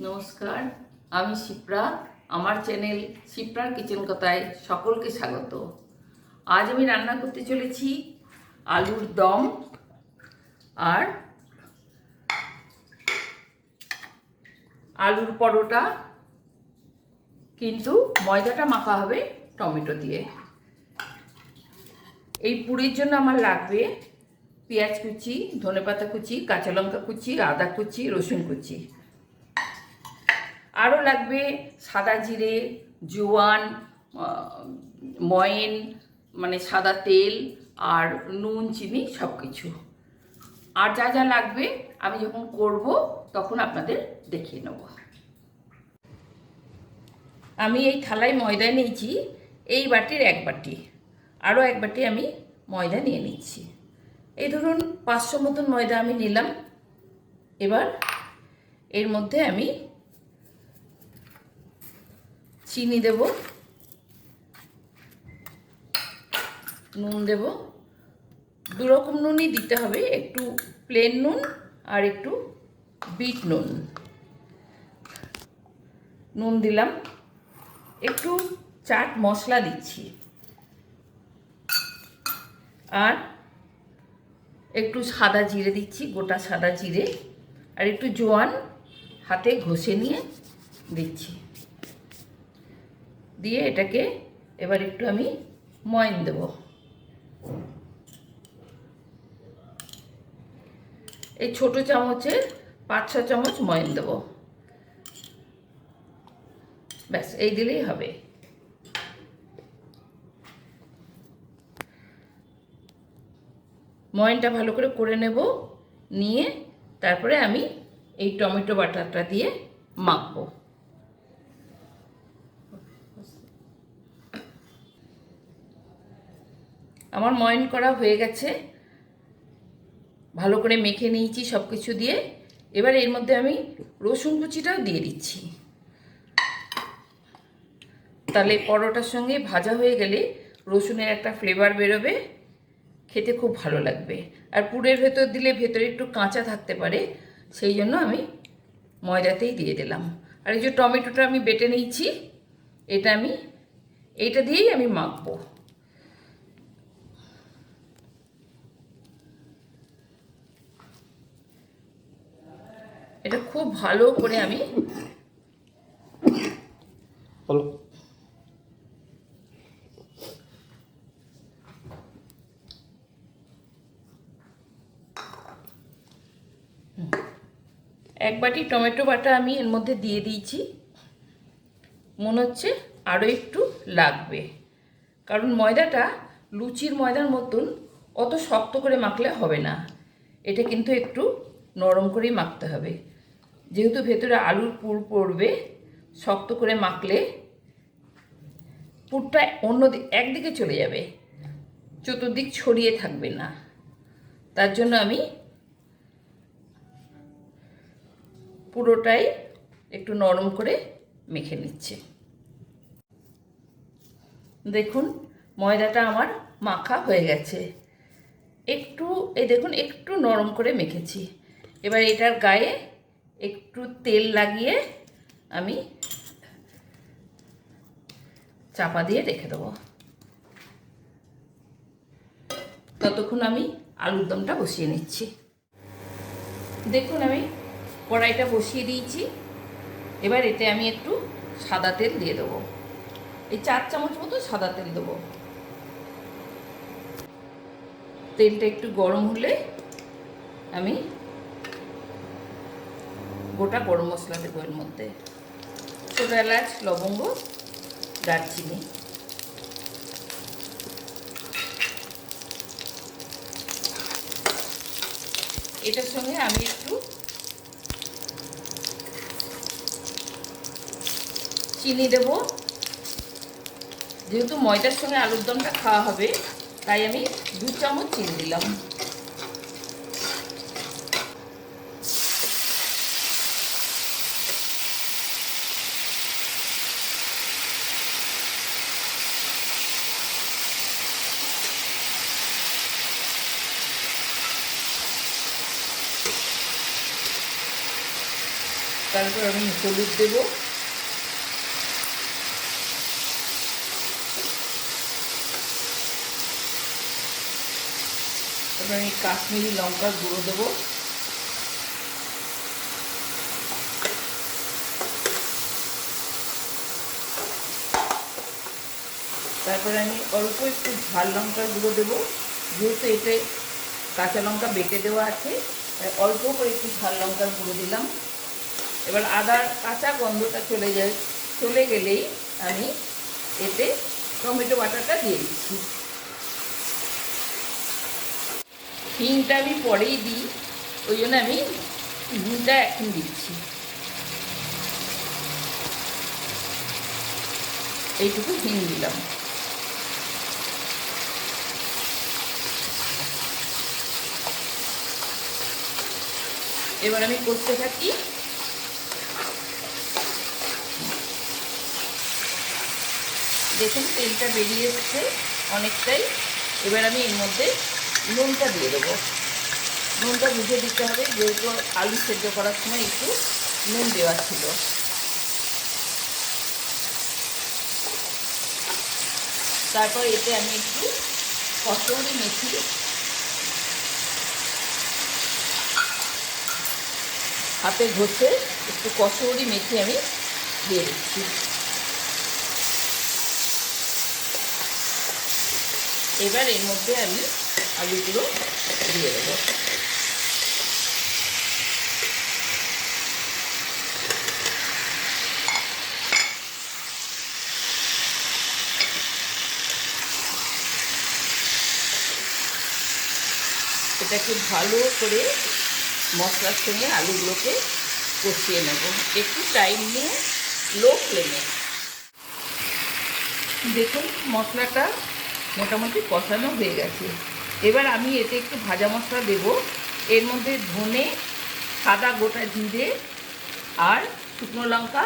নমস্কার, আমি শিপ্রা। আমার চ্যানেল শিপ্রার কিচেন কথায় সকলকে স্বাগত। আজ আমি রান্না করতে চলেছি আলুর দম আর আলুর পরোটা, কিন্তু ময়দাটা মাখা হবে টমেটো দিয়ে। এই পুরির জন্য আমার লাগবে পেঁয়াজ কুচি, ধনেপাতা কুচি, কাঁচা লঙ্কা কুচি, আদা কুচি, রসুন কুচি। আরও লাগবে সাদা জিরে, জোয়ান, ময়েন মানে সাদা তেল, আর নুন, চিনি সব কিছু। আর যা যা লাগবে আমি যখন করব তখন আপনাদের দেখিয়ে নেব। আমি এই থালায় ময়দা নিয়েছি, এই বাটির এক বাটি, আরও এক বাটি আমি ময়দা নিয়ে নিচ্ছি। এই ধরুন 500 মতন ময়দা আমি নিলাম। এবার এর মধ্যে আমি চিনি দেব, নুন দেব। দুরকম নুনই দিতে হবে, একটু প্লেন নুন আর একটু বিট নুন। নুন দিলাম, একটু চাট মশলা দিচ্ছি, আর একটু সাদা জিরে দিচ্ছি, গোটা সাদা জিরে, আর একটু জোয়ান হাতে ঘষে নিয়ে দিচ্ছি। দিয়ে এটাকে এবার একটু আমি ময়ন দেব। এই ছোট চামচের 5-6 চামচ ময়ন দেব, ব্যাস এই দিলেই হবে। ময়নটা ভালো করে নেব, নিয়ে তারপরে আমি এই টমেটো বাটাটা দিয়ে মাখবো। আমার ময়ন করা হয়ে গেছে, ভালো করে মেখে নিয়েছি সব কিছু দিয়ে। এবার এর মধ্যে আমি রসুন কুচিটাও দিয়ে দিচ্ছি, তাহলে পরোটার সঙ্গে ভাজা হয়ে গেলে রসুনের একটা ফ্লেভার বেরোবে, খেতে খুব ভালো লাগবে। আর পুরের ভেতর দিলে ভেতরে একটু কাঁচা থাকতে পারে, সেই জন্য আমি ময়দাতেই দিয়ে দিলাম। আর এই যে টমেটোটা আমি বেটে নিয়েছি, এইটা দিয়েই আমি মাখবো। এটা খুব ভালো করে আমি এক বাটি টমেটো বাটা আমি এর মধ্যে দিয়ে দিয়েছি। মনে হচ্ছে আরও একটু লাগবে, কারণ ময়দাটা লুচির ময়দার মতন অত শক্ত করে মাখলে হবে না, এটা কিন্তু একটু নরম করেই মাখতে হবে। যেহেতু ভেতরে আলুর পুর পড়বে, শক্ত করে মাখলে পুরটা একদিকে চলে যাবে, চতুর্দিক ছড়িয়ে থাকবে না। তার জন্য আমি পুরোটাই একটু নরম করে মেখে নিচ্ছি। দেখুন ময়দাটা আমার মাখা হয়ে গেছে, দেখুন একটু নরম করে মেখেছি। এবার এটার গায়ে একটু তেল লাগিয়ে আমি চাপা দিয়ে রেখে দেবো। ততক্ষণ আমি আলুর দমটা বসিয়ে নিচ্ছি। দেখুন আমি কড়াইটা বসিয়ে দিয়েছি। এবার এতে আমি একটু সাদা তেল দিয়ে দেবো, এই 4 চামচ মতো সাদা তেল দেবো। তেলটা একটু গরম হলে আমি গোটা গরম মশলা দেবো এর মধ্যে, ছোটো এলাচ, লবঙ্গ, দারচিনি। এটার সঙ্গে আমি একটু চিনি দেব। যেহেতু ময়দার সঙ্গে আলুর দমটা খাওয়া হবে, তাই আমি 2 চামচ চিনি দিলাম। তারপর আমি হলুদ দেবো, তারপর আমি কাশ্মীরি লঙ্কার গুঁড়ো দেবো, তারপরে আমি অল্প একটু ঝাল লঙ্কার গুঁড়ো দেবো, যেহেতু এতে কাঁচা লঙ্কা বেটে দেওয়া আছে অল্প করে একটু ঝাল লঙ্কার গুঁড়ো দিলাম। এবার আদার কাঁচা গন্ধটা চলে গেলেই আমি এতে টমেটো বাটাটা দিয়ে দিচ্ছি। হিংটা আমি পরেই দিই, ওই জন্য আমি হিংটা এখন দিচ্ছি। এইটুকু হিং দিলাম। এবার আমি করতে থাকি। দেখুন তেলটা বেরিয়ে এসছে অনেকটাই। এবার আমি এর মধ্যে নুনটা দিয়ে দেবো। নুনটা বুঝে দিতে হবে, যেহেতু আলু সেদ্ধ করার সময় একটু নুন দেওয়া ছিল। তারপর এতে আমি একটু কসুরি মেথি, হাতে ঘষে একটু কসুরি মেথি আমি দিয়ে দিচ্ছি। এবার এর মধ্যে আমি আলুগুলো দিয়ে দেবো। এটাকে ভালো করে মশলার সঙ্গে আলুগুলোকে কষিয়ে নেব, একটু টাইম নিয়ে লো ফ্লেমে। দেখুন মশলাটা মোটামুটি কষানো হয়ে গেছে। এবার আমি এতে একটু ভাজা মশলা দেব। এর মধ্যে ধনে, সাদা গোটা জিরে আর শুকনো লঙ্কা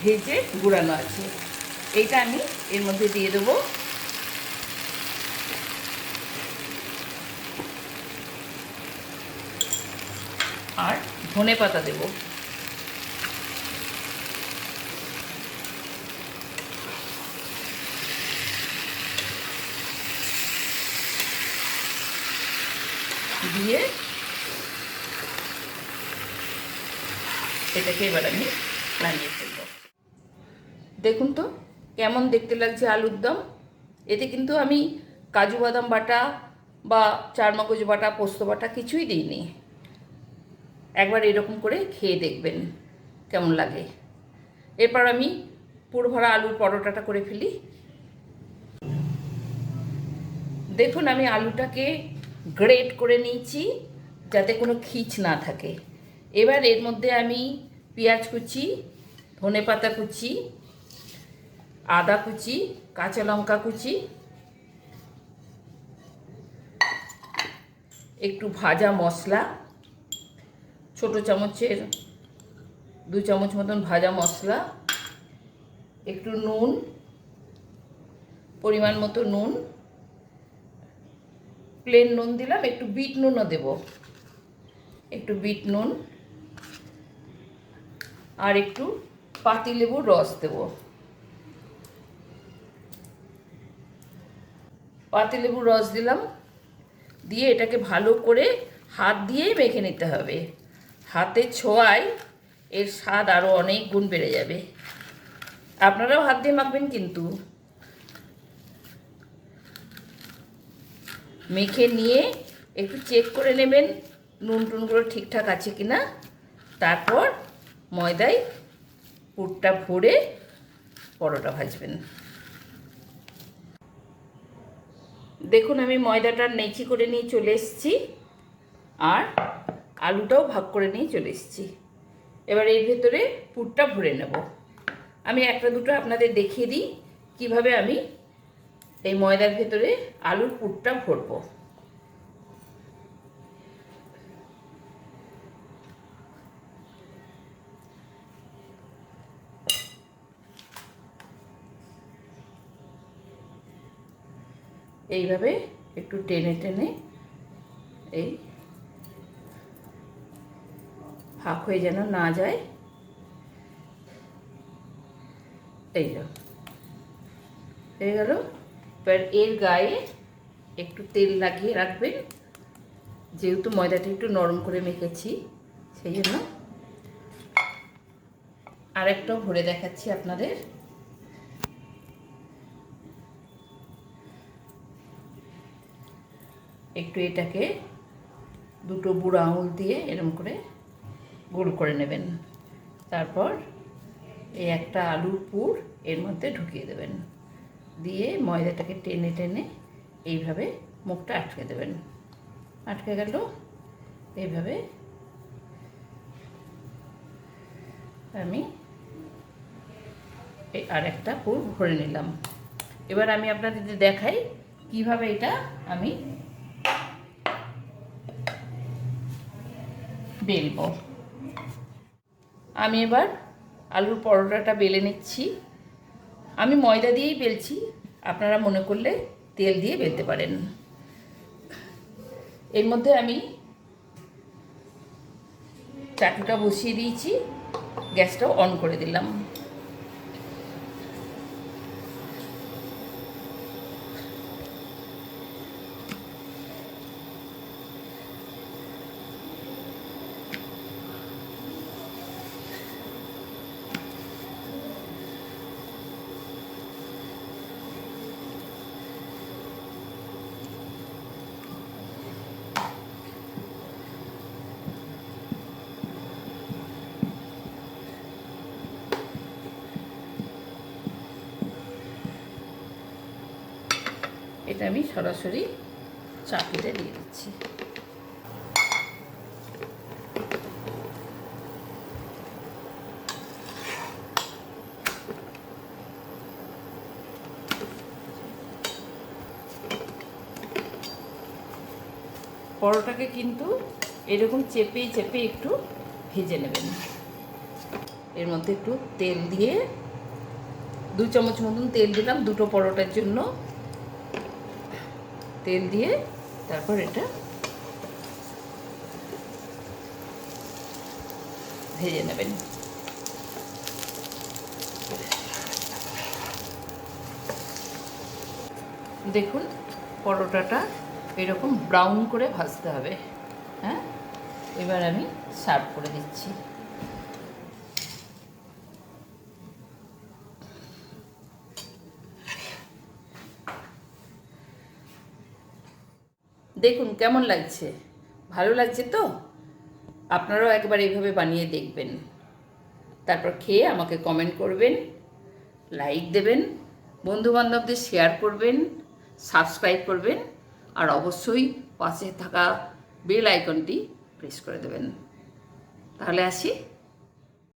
ভেজে গুঁড়ানো আছে, এইটা আমি এর মধ্যে দিয়ে দেবো। আর ধনে পাতা দেব। দিয়ে এটাকে এবার আমি নামিয়ে ফেলব। দেখুন তো কেমন দেখতে লাগছে আলুর দম। এতে কিন্তু আমি কাজু বাদাম বাটা বা চারমগজ বাটা, পোস্ত বাটা কিছুই দিইনি। একবার এরকম করে খেয়ে দেখবেন কেমন লাগে। এরপর আমি পুরো ভরা আলুর পরোটাটা করে ফেলি। দেখুন আমি আলুটাকে গ্রেট করে নিয়েছি যাতে কোনো খিচ না থাকে। এবার এর মধ্যে আমি পেঁয়াজ কুচি, ধনেপাতা কুচি, আদা কুচি, কাঁচা লঙ্কা কুচি, একটু ভাজা মশলা, ছোটো চামচের 2 চামচ মতন ভাজা মশলা, একটু নুন, পরিমাণ মতো নুন, প্লেন নুন দিলাম, একটু বিট নুনও দেব, একটু বিট নুন, আর একটু পাতিলেবুর রস দেব। পাতিলেবুর রস দিলাম, দিয়ে এটাকে ভালো করে হাত দিয়েই মেখে নিতে হবে। হাতে ছোঁয়ায় এর স্বাদ আরও অনেক গুণ বেড়ে যাবে। আপনারাও হাত দিয়ে মাখবেন কিন্তু। মেখে নিয়ে একটু চেক করে নেবেন নুন টুনগুলো ঠিকঠাক আছে কি না। তারপর ময়দায় পুরটা ভরে পরোটা ভাজবেন। দেখুন আমি ময়দাটা নেচি করে নিয়ে চলে এসেছি, আর আলুটাও ভাগ করে নিয়ে চলে এসেছি। এবার এর ভেতরে পুরটা ভরে নেব। আমি একটা দুটো আপনাদের দেখিয়ে দিই কিভাবে আমি এই ময়দার ভেতরে আলুর পুরটা ভরবো। এইভাবে একটু টেনে টেনে এই ফাঁক হয়ে যেন না যায় এই হয়ে গেল। এবার এর গায়ে একটু তেল লাগিয়ে রাখবেন, যেহেতু ময়দাটা একটু নরম করে মেখেছি সেই জন্য। আরেকটাও ভরে দেখাচ্ছি আপনাদের। একটু এটাকে দুটো বুড়ো আঙুল দিয়ে এরকম করে গোল করে নেবেন। তারপর এই একটা আলুর পুর এর মধ্যে ঢুকিয়ে দেবেন, দিয়ে ময়দাটাকে টেনে টেনে এইভাবে মুখটা আটকে দেবেন। আটকে গেল। এইভাবে আমি আর একটা পুর ভরে নিলাম। এবার আমি আপনাদের দেখাই কিভাবে এটা আমি বেলবো। আমি এবার আলুর পরোটাটা বেলে নিচ্ছি। আমি ময়দা দিয়েই বেলছি, আপনারা মনে করলে তেল দিয়ে বেলতে পারেন। এর মধ্যে আমি চাটুটা বসিয়ে দিয়েছি, গ্যাসটাও অন করে দিলাম। এটা আমি সরাসরি চাটুতে দিয়ে দিচ্ছি। পরোটাকে কিন্তু এরকম চেপে চেপে একটু ভেজে নেবেন। এর মধ্যে একটু তেল দিয়ে 2 চামচ মতন তেল দিলাম দুটো পরোটার জন্য। তেল দিয়ে তারপর এটা ভেজে নেবেন। দেখুন পরোটাটা এরকম ব্রাউন করে ভাজতে হবে। হ্যাঁ, এবার আমি সার্ভ করে দিচ্ছি। দেখুন কেমন লাগছে, ভালো লাগছে তো? আপনারাও একবার এইভাবে বানিয়ে দেখবেন, তারপর খেয়ে আমাকে কমেন্ট করবেন, লাইক দেবেন, বন্ধুবান্ধবদের শেয়ার করবেন, সাবস্ক্রাইব করবেন, আর অবশ্যই পাশে থাকা বেল আইকনটি প্রেস করে দেবেন। তাহলে আসি।